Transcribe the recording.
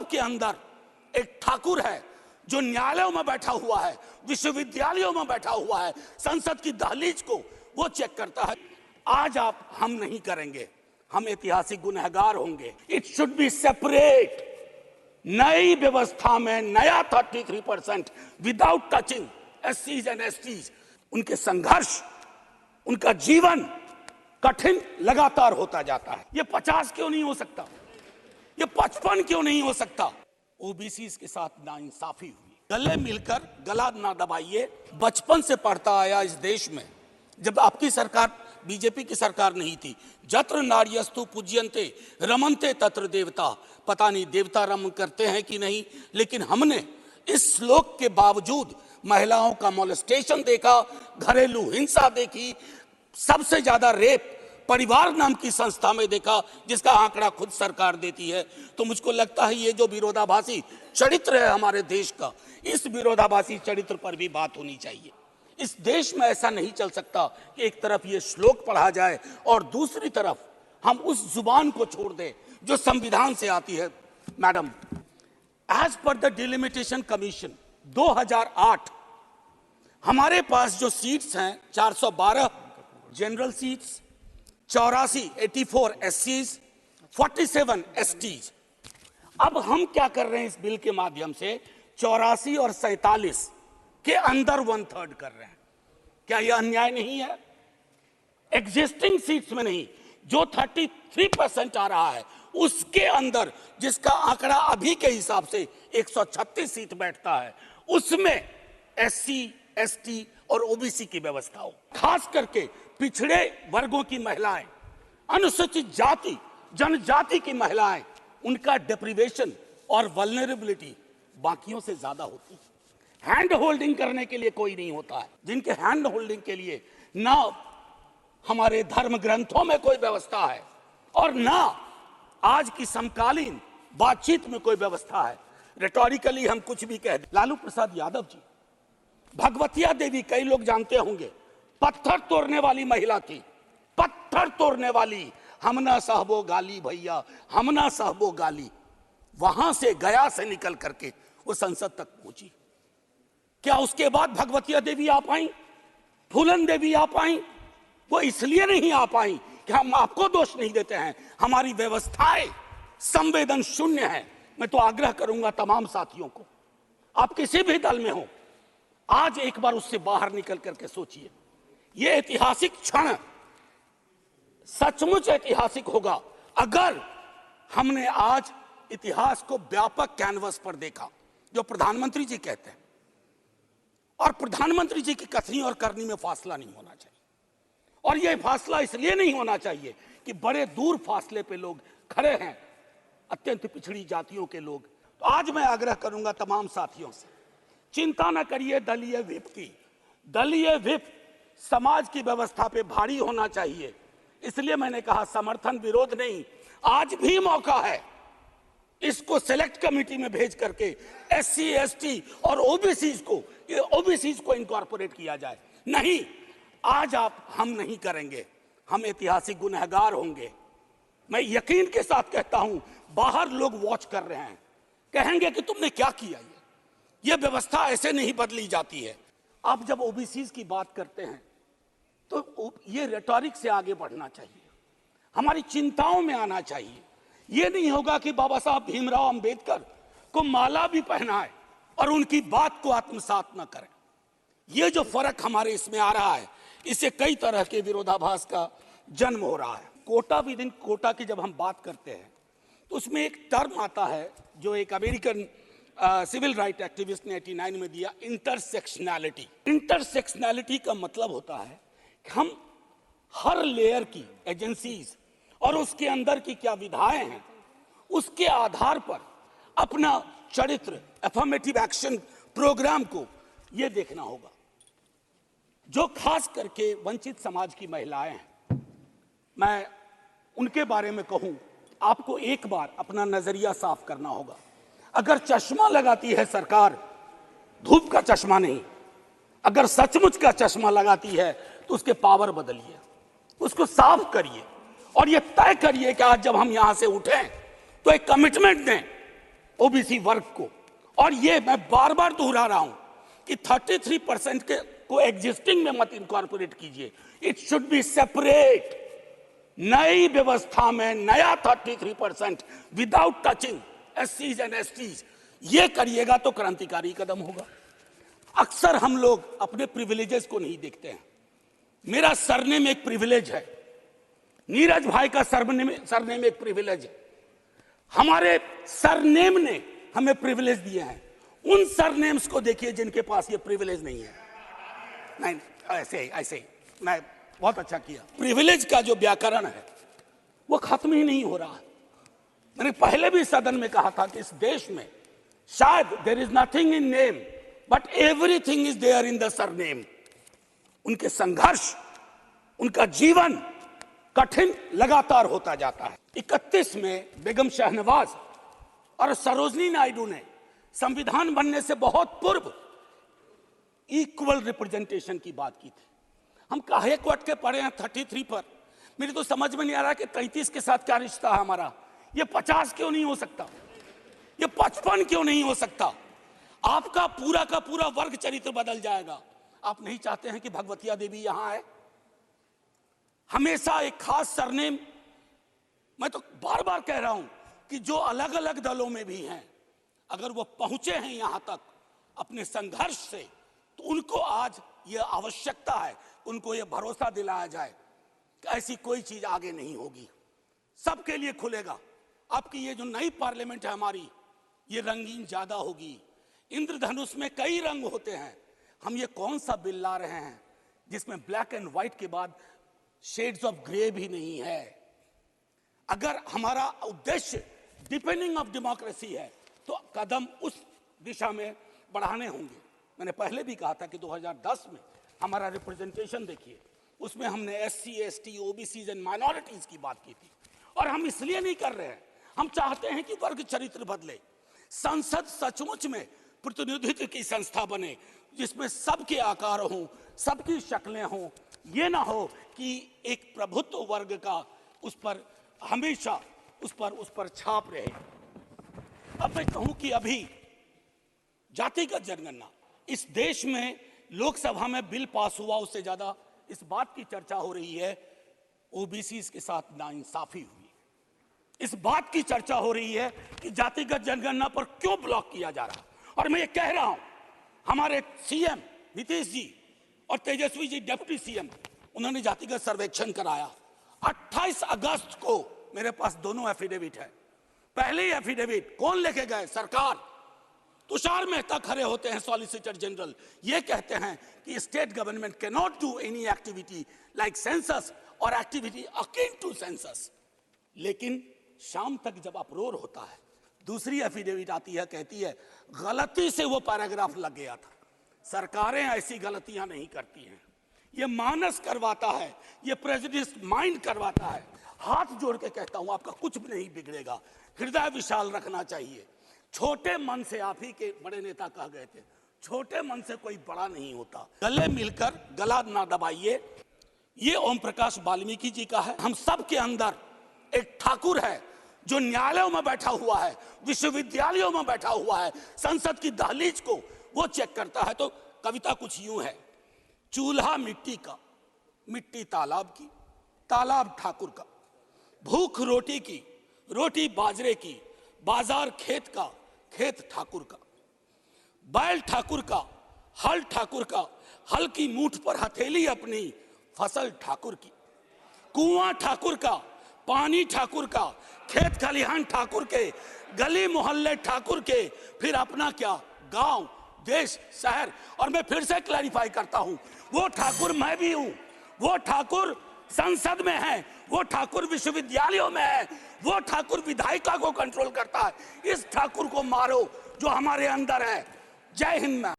सबके अंदर एक ठाकुर है जो न्यायालयों में बैठा हुआ है, विश्वविद्यालयों में बैठा हुआ है, संसद की दहलीज को वो चेक करता है। आज हम नहीं करेंगे, हम ऐतिहासिक गुनहगार होंगे। It should be separate. नई व्यवस्था में नया 33% without touching SCs and STs। उनके संघर्ष, उनका जीवन कठिन लगातार होता जाता है। ये 50 क्यों नहीं हो सकता? ये 55 क्यों नहीं हो सकता? OBCs के साथ नाइंसाफी हुई। गले मिलकर गला ना दबाइए। बचपन से पढ़ता आया इस देश में, जब आपकी सरकार बीजेपी की सरकार नहीं थी, जत्र नार्यस्तु पूज्यन्ते रमन्ते तत्र देवता। पता नहीं देवता रमन करते हैं कि नहीं, लेकिन हमने इस श्लोक के बावजूद महिलाओं का मोलेस्टेशन देखा, घरेलू हिंसा देखी, सबसे ज्यादा रेप परिवार नाम की संस्था में देखा, जिसका आंकड़ा खुद सरकार देती है। तो मुझको लगता है ये जो विरोधाभासी चरित्र है हमारे देश का, इस विरोधाभासी चरित्र पर भी बात होनी चाहिए। इस देश में ऐसा नहीं चल सकता कि एक तरफ ये श्लोक पढ़ा जाए और दूसरी तरफ हम उस जुबान को छोड़ दें जो संविधान से आती है। Madam, as per the delimitation commission 2008 हमारे पास जो सीट्स हैं 412 जनरल सीट्स, 84 SCs, 47 STs। अब हम क्या कर रहे हैं इस बिल के माध्यम से? 84 और 47 के अंदर 1/3 कर रहे हैं। क्या यह अन्याय नहीं है? एग्जिस्टिंग सीट्स में नहीं, जो 33% आ रहा है उसके अंदर, जिसका आंकड़ा अभी के हिसाब से 136 सीट बैठता है, उसमें SC, ST और OBC की व्यवस्था हो। खास करके पिछड़े वर्गों की महिलाएं, अनुसूचित जाति जनजाति की महिलाएं, उनका डिप्रिवेशन और वल्नरेबिलिटी बाकियों से ज्यादा होती है। हैंड होल्डिंग करने के लिए कोई नहीं होता है, जिनके हैंड होल्डिंग के लिए ना हमारे धर्म ग्रंथों में कोई व्यवस्था है और ना आज की समकालीन बातचीत में कोई व्यवस्था है। रेटोरिकली हम कुछ भी कह दें। लालू प्रसाद यादव जी, भगवतिया देवी, कई लोग जानते होंगे, पत्थर तोड़ने वाली महिला थी, पत्थर तोड़ने वाली। हम ना सहबो गाली भैया, हम ना सहबो गाली। वहां से, गया से निकल करके वो संसद तक पहुंची। क्या उसके बाद भगवतिया देवी आ पाई, फूलन देवी आ पाई? वो इसलिए नहीं आ पाई कि हम आपको दोष नहीं देते हैं, हमारी व्यवस्थाएं संवेदन शून्य है। मैं तो आग्रह करूंगा तमाम साथियों को, आप किसी भी दल में हो, आज एक बार उससे बाहर निकल करके सोचिए। यह ऐतिहासिक क्षण सचमुच ऐतिहासिक होगा अगर हमने आज इतिहास को व्यापक कैनवस पर देखा, जो प्रधानमंत्री जी कहते हैं। और प्रधानमंत्री जी की कथनी और करनी में फासला नहीं होना चाहिए। और यह फासला इसलिए नहीं होना चाहिए कि बड़े दूर फासले पे लोग खड़े हैं, अत्यंत पिछड़ी जातियों के लोग। तो आज मैं आग्रह करूंगा तमाम साथियों से, चिंता न करिए दलीय व्हिप की। दलीय व्हिप समाज की व्यवस्था पे भारी होना चाहिए। इसलिए मैंने कहा समर्थन विरोध नहीं, आज भी मौका है इसको सेलेक्ट कमेटी में भेज करके SC, ST और OBCs को इनकॉर्पोरेट किया जाए। नहीं, आज हम नहीं करेंगे, हम ऐतिहासिक गुनहगार होंगे। मैं यकीन के साथ कहता हूं, बाहर लोग वॉच कर रहे हैं, कहेंगे कि तुमने क्या किया। ये व्यवस्था ऐसे नहीं बदली जाती है। आप जब OBCs की बात करते हैं तो ये रेटोरिक से आगे बढ़ना चाहिए, हमारी चिंताओं में आना चाहिए। ये नहीं होगा कि बाबा साहब भीमराव अंबेडकर को माला भी पहनाए और उनकी बात को आत्मसात न करें। ये जो फर्क हमारे इसमें आ रहा है, इससे कई तरह के विरोधाभास का जन्म हो रहा है। कोटा विद इन कोटा की जब हम बात करते हैं तो उसमें एक टर्म आता है जो एक अमेरिकन सिविल राइट एक्टिविस्ट ने 89 में दिया, इंटरसेक्शनैलिटी। इंटरसेक्शनैलिटी का मतलब होता है कि हम हर लेयर की एजेंसीज और उसके अंदर की क्या विधाएं हैं, उसके आधार पर अपना चरित्र, अफर्मेटिव एक्शन प्रोग्राम को यह देखना होगा। जो खास करके वंचित समाज की महिलाएं हैं, मैं उनके बारे में कहूं, आपको एक बार अपना नजरिया साफ करना होगा। अगर चश्मा लगाती है सरकार, धूप का चश्मा नहीं, अगर सचमुच का चश्मा लगाती है तो उसके पावर बदलिए, उसको साफ करिए और ये तय करिए कि आज जब हम यहां से उठें तो एक कमिटमेंट दें ओबीसी वर्ग को। और ये मैं बार बार दोहरा रहा हूं कि 33% के को एग्जिस्टिंग में मत इनकॉर्पोरेट कीजिए, इट शुड बी सेपरेट। नई व्यवस्था में नया 33% विदाउट टचिंग एससीज एंड एसटीज, ये करिएगा तो क्रांतिकारी कदम होगा। अक्सर हम लोग अपने प्रिविलेजेस को नहीं देखते हैं। मेरा सरनेम एक प्रिविलेज है, नीरज भाई का सरनेम एक प्रिविलेज है। हमारे सरनेम ने हमें प्रिविलेज दिए हैं। उन सरनेम्स को देखिए जिनके पास ये प्रिविलेज नहीं है। नहीं, ऐसे मैं बहुत अच्छा किया। प्रिविलेज का जो व्याकरण है वो खत्म ही नहीं हो रहा। मैंने पहले भी सदन में कहा था कि इस देश में शायद there is nothing in name but everything is there in the surname. उनके संघर्ष, उनका जीवन कठिन लगातार होता जाता है। 31 में बेगम शहनवाज और सरोजनी नायडू ने संविधान बनने से बहुत पूर्व इक्वल रिप्रेजेंटेशन की बात की थी। हम काहे को अटके पड़े हैं 33 पर? मेरी तो समझ में नहीं आ रहा कि 33 के साथ क्या रिश्ता है हमारा। ये 50 क्यों नहीं हो सकता? ये 55 क्यों नहीं हो सकता? आपका पूरा का पूरा वर्ग चरित्र बदल जाएगा। आप नहीं चाहते हैं कि भगवतिया देवी यहां आए? हमेशा एक खास सरनेम। मैं तो बार बार कह रहा हूं कि जो अलग अलग दलों में भी हैं, अगर वो पहुंचे हैं यहां तक अपने संघर्ष से, तो उनको आज ये आवश्यकता है, उनको ये भरोसा दिलाया जाए कि ऐसी कोई चीज आगे नहीं होगी, सबके लिए खुलेगा। आपकी ये जो नई पार्लियामेंट है हमारी, ये रंगीन ज्यादा होगी। इंद्रधनुष में कई रंग होते हैं। हम ये कौन सा बिल ला रहे हैं जिसमें ब्लैक एंड व्हाइट के बाद शेड्स ऑफ ग्रे भी नहीं है? अगर हमारा उद्देश्य डिपेंडिंग ऑफ डेमोक्रेसी है तो कदम उस दिशा में बढ़ाने होंगे। मैंने पहले भी कहा था कि 2010 में हमारा रिप्रेजेंटेशन देखिए, उसमें हमने SC, ST, OBC and minorities की बात की थी। और हम इसलिए नहीं कर रहे हैं, हम चाहते हैं कि वर्ग चरित्र बदले। संसद सचमुच में प्रतिनिधित्व की संस्था बने जिसमें सबके आकार हों, सबकी शक्लें हों। ये ना हो कि एक प्रभुत्व वर्ग का उस पर हमेशा उस पर छाप रहे। अब मैं कहूं कि अभी जातिगत जनगणना, इस देश में लोकसभा में बिल पास हुआ, उससे ज्यादा इस बात की चर्चा हो रही है ओबीसी के साथ नाइंसाफी हुई। इस बात की चर्चा हो रही है कि जातिगत जनगणना पर क्यों ब्लॉक किया जा रहा। और मैं ये कह रहा हूं, हमारे सीएम नीतीश जी और तेजस्वी जी डिप्टी सीएम, उन्होंने जातिगत सर्वेक्षण कराया। 28 अगस्त को मेरे पास दोनों एफिडेविट है। पहले एफिडेविट कौन लेके गए? सरकार। तुषार मेहता खड़े होते हैं, सॉलिसिटर जनरल, ये कहते हैं कि state government can not do any activity like census और एक्टिविटी अकिन टू सेंसस। लेकिन शाम तक जब अप्रोर होता है, दूसरी एफिडेविट आती है, कहती है गलती से वो पैराग्राफ लग गया था। सरकारें ऐसी गलतियां नहीं करती हैं। ये मानस करवाता है, ये प्रेजुडिस माइंड करवाता है। हाथ जोड़ के कहता हूं, आपका कुछ भी नहीं बिगड़ेगा। हृदय विशाल रखना चाहिए। छोटे मन से, आप ही के बड़े नेता कह गए थे, छोटे मन से कोई बड़ा नहीं होता। गले मिलकर गला ना दबाइए। ये ओम प्रकाश वाल्मीकि जी का है। हम सब के अंदर एक ठाकुर है जो न्यायालयों में बैठा हुआ है, विश्वविद्यालयों में बैठा हुआ है, संसद की दहलीज को वो चेक करता है। तो कविता कुछ यूं है, चूल्हा मिट्टी का, मिट्टी तालाब की, तालाब ठाकुर का, भूख रोटी की, रोटी बाजरे की, बाजार खेत का, खेत ठाकुर का, बैल ठाकुर का, हल ठाकुर का, हल की मूठ पर हथेली अपनी, फसल ठाकुर की, कुआं ठाकुर का, पानी ठाकुर का, खेत खलिहान ठाकुर के, गली मोहल्ले ठाकुर के, फिर अपना क्या, गांव, देश, शहर। और मैं फिर से क्लैरिफाई करता हूं, वो ठाकुर मैं भी हूं, वो ठाकुर संसद में है, वो ठाकुर विश्वविद्यालयों में है, वो ठाकुर विधायिका को कंट्रोल करता है। इस ठाकुर को मारो जो हमारे अंदर है। जय हिंद मैम।